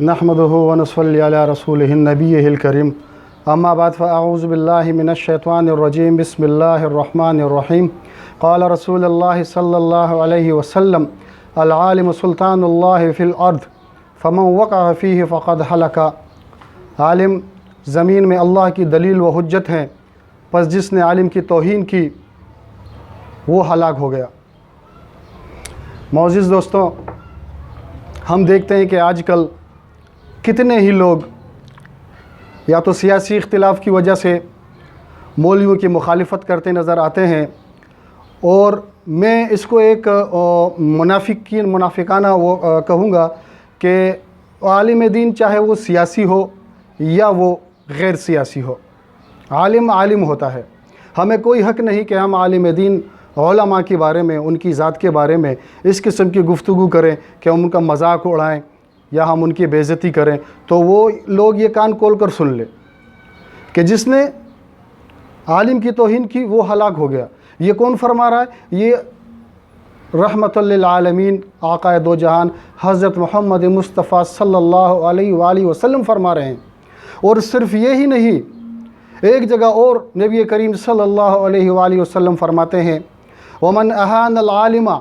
नहमदुहु व नसल्ली अला रसूलिहिन नबिय्यिल करीम अम्मा बाद फ़अऊज़ु बिल्लाहि मिनश शैतानिर रजीम बिस्मिल्लाहिर रहमानिर रहीम क़ाल रसूलुल्लाह सल्लल्लाहु अलैहि वसल्लम अल आलिमु सुल्तानुल्लाहि फ़िल अर्द फ़मन वक़अ फ़ीहि फ़क़द हलका। आलिम ज़मीन में अल्लाह की दलील व हुज्जत हैं, बस जिसने आलिम की तौहीन की वो हलाक हो गया। मौज़िज़ दोस्तों, हम देखते हैं कि आजकल कितने ही लोग या तो सियासी इख्तिलाफ़ की वजह से मौलवियों की मुखालिफत करते नज़र आते हैं, और मैं इसको एक मुनाफिकाना वो कहूँगा कि आलिम दीन चाहे वो सियासी हो या वो गैर सियासी हो, आलिम आलिम होता है। हमें कोई हक़ नहीं कि हम आलिम दीन उलमा के बारे में, उनकी ज़ात के बारे में इस किस्म की गुफ्तगू करें कि हम उनका मजाक उड़ाएं या हम उनकी बेइज्जती करें। तो वो लोग ये कान खोल कर सुन ले कि जिसने आलिम की तौहीन की वो हलाक हो गया। ये कौन फरमा रहा है? ये रहमतुल लिल आलमीन आक़ाए दो जहान हज़रत मोहम्मद मुस्तफ़ा सल्लल्लाहु अलैहि वसल्लम फरमा रहे हैं। और सिर्फ़ ये ही नहीं, एक जगह और नबी करीम सल्लल्लाहु अलैहि वसल्लम फरमाते हैं, वमन अहानल आलिमा,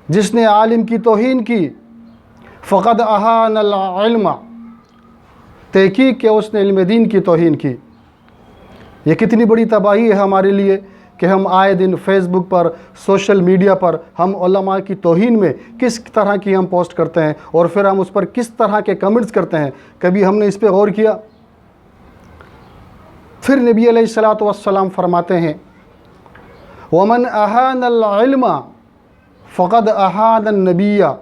जिसने आलिम की तौहीन की, फ़क़द अहानल इल्मा, तहक़ीक़ के उसने इल्म दीन की तौहीन की। ये कितनी बड़ी तबाही है हमारे लिए कि हम आए दिन फ़ेसबुक पर, सोशल मीडिया पर हम उलमा की तौहीन में किस तरह की हम पोस्ट करते हैं और फिर हम उस पर किस तरह के कमेंट्स करते हैं। कभी हमने इस पर गौर किया? फिर नबी अलैहिस्सलातु वस्सलाम फरमाते हैं, वमन अहानल इल्मा फ़क़द अहानन नबिय्या,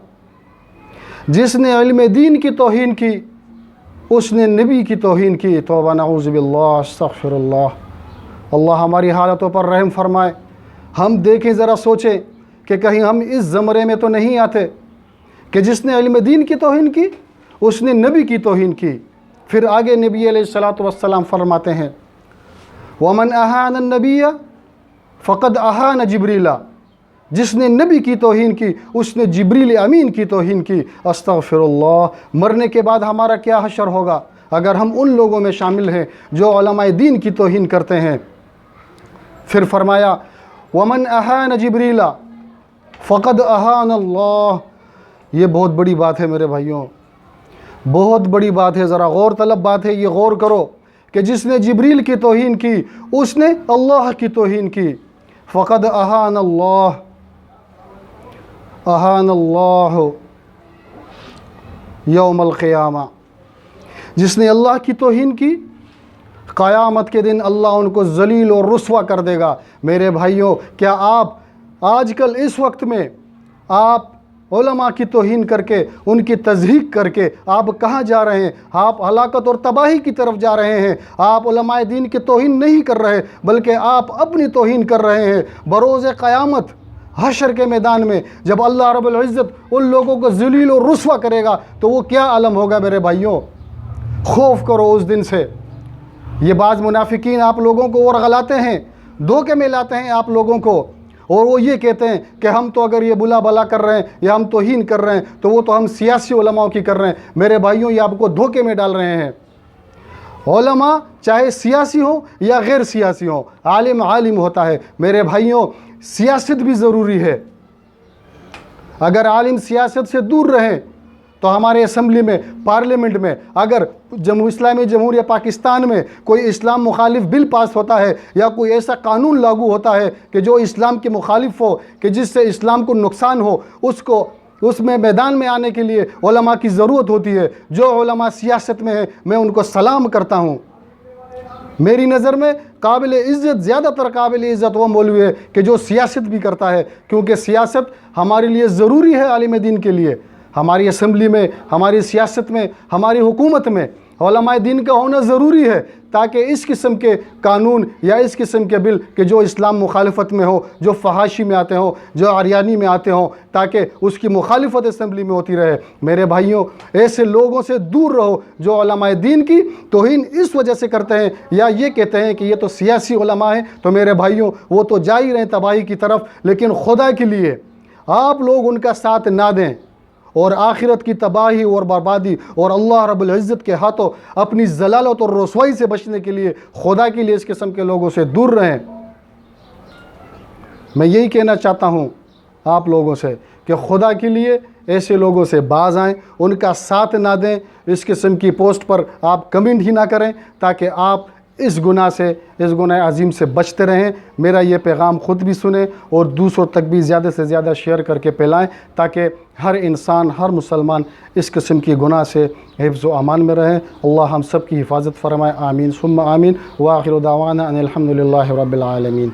जिसने इल्म दीन की तौहीन की उसने नबी की तौहीन की। तौबा नऊज़ु बिल्लाह अस्तग़फ़िरुल्लाह। अल्लाह हमारी हालतों पर रहम फरमाए। हम देखें, ज़रा सोचें कि कहीं हम इस ज़मरे में तो नहीं आते कि जिसने इल्म दीन की तौहीन की उसने नबी की तौहीन की। फिर आगे नबी अलैहिस्सलातु वस्सलाम फरमाते हैं, वमन अहानन नबिय्या फ़क़द अहान जिब्रीला, जिसने नबी की तौहीन की उसने जिब्रील अमीन की तौहीन की। अस्तग़फ़िरुल्लाह। मरने के बाद हमारा क्या हशर होगा अगर हम उन लोगों में शामिल हैं जो उलमाए दीन की तौहीन करते हैं। फिर फरमाया, वमन अहान जिब्रीला फ़क़द अहान अल्लाह। ये बहुत बड़ी बात है मेरे भाइयों, बहुत बड़ी बात है। ज़रा गौर तलब बात है, ये गौर करो कि जिसने जिब्रील की तौहीन की उसने अल्लाह की तौहीन की। फ़क़द अहान अल्लाह, अहान अल्लाह यौमल क़ियामा। जिसने अल्लाह की तौहीन की, क़यामत के दिन अल्लाह उनको ज़लील और रुस्वा कर देगा। मेरे भाइयों, क्या आप आजकल इस वक्त में आप उलमा की तौहीन करके, उनकी तज़हीक करके आप कहाँ जा रहे हैं? आप हलाकत और तबाही की तरफ जा रहे हैं। आप उलमाए दीन की तौहीन नहीं कर रहे, बल्कि आप अपनी तौहीन कर रहे हैं। बरोज़ क़यामत हशर के मैदान में जब अल्लाह रब्बुल इज़्ज़त उन लोगों को ज़लील और रुस्वा करेगा तो वो क्या आलम होगा मेरे भाइयों। खौफ करो उस दिन से। ये बाज़ मुनाफिकीन आप लोगों को और गलाते हैं, धोखे में लाते हैं आप लोगों को, और वो ये कहते हैं कि हम तो अगर ये बुला भला कर रहे हैं या हम तौहीन कर रहे हैं तो वो तो हम सियासी उलमाओं की कर रहे हैं। मेरे भाइयों, ये आपको धोखे में डाल रहे हैं। उलमा चाहे सियासी हो या गैर सियासी हो, आलिम आलिम होता है। मेरे भाइयों, सियासत भी ज़रूरी है। अगर आलिम सियासत से दूर रहें तो हमारे असम्बली में, पार्लियामेंट में अगर इस्लामी जमहूरिया पाकिस्तान में कोई इस्लाम मुखालिफ बिल पास होता है या कोई ऐसा कानून लागू होता है कि जो इस्लाम के मुखालिफ हो, कि जिससे इस्लाम को नुकसान हो, उसको उसमें मैदान में आने के लिए उलमा की ज़रूरत होती है। जो उलमा सियासत में है मैं उनको सलाम करता हूँ। मेरी नज़र में काबिल इज़्ज़त, ज़्यादातर काबिल इज़्ज़त वो मौलवी है कि जो सियासत भी करता है, क्योंकि सियासत हमारे लिए ज़रूरी है। आलिम दीन के लिए हमारी असम्बली में, हमारी सियासत में, हमारी हुकूमत में उलमाए दीन का होना ज़रूरी है, ताकि इस किस्म के कानून या इस किस्म के बिल कि जो इस्लाम मुखालिफत में हो, जो फहाशी में आते हो, जो आरियानी में आते हो, ताकि उसकी मुखालिफत असम्बली में होती रहे। मेरे भाइयों, ऐसे लोगों से दूर रहो जो उलमाए दीन की तौहीन इस वजह से करते हैं या ये कहते हैं कि ये तो सियासी उलमा हैं। तो मेरे भाइयों, वो तो जा ही रहे हैं तबाही की तरफ, लेकिन खुदा के लिए आप लोग उनका साथ ना दें اور آخرت کی تباہی اور بربادی اور اللہ رب العزت کے ہاتھوں اپنی ضلالت اور رسوائی سے بچنے کے لیے خدا کے لیے اس قسم کے لوگوں سے دور رہیں۔ میں یہی کہنا چاہتا ہوں آپ لوگوں سے کہ خدا کے لیے ایسے لوگوں سے باز آئیں، ان کا ساتھ نہ دیں، اس قسم کی پوسٹ پر آپ کمنٹ ہی نہ کریں تاکہ آپ اس گناہ سے، اس گناہ عظیم سے بچتے رہیں۔ میرا یہ پیغام خود بھی سنیں اور دوسروں تک بھی زیادہ سے زیادہ شیئر کر کے پھیلائیں تاکہ ہر انسان، ہر مسلمان اس قسم کی گناہ سے حفظ و امان میں رہیں۔ اللہ ہم سب کی حفاظت فرمائے، آمین ثم آمین۔ وآخر دعوانا ان الحمد للہ رب العالمین۔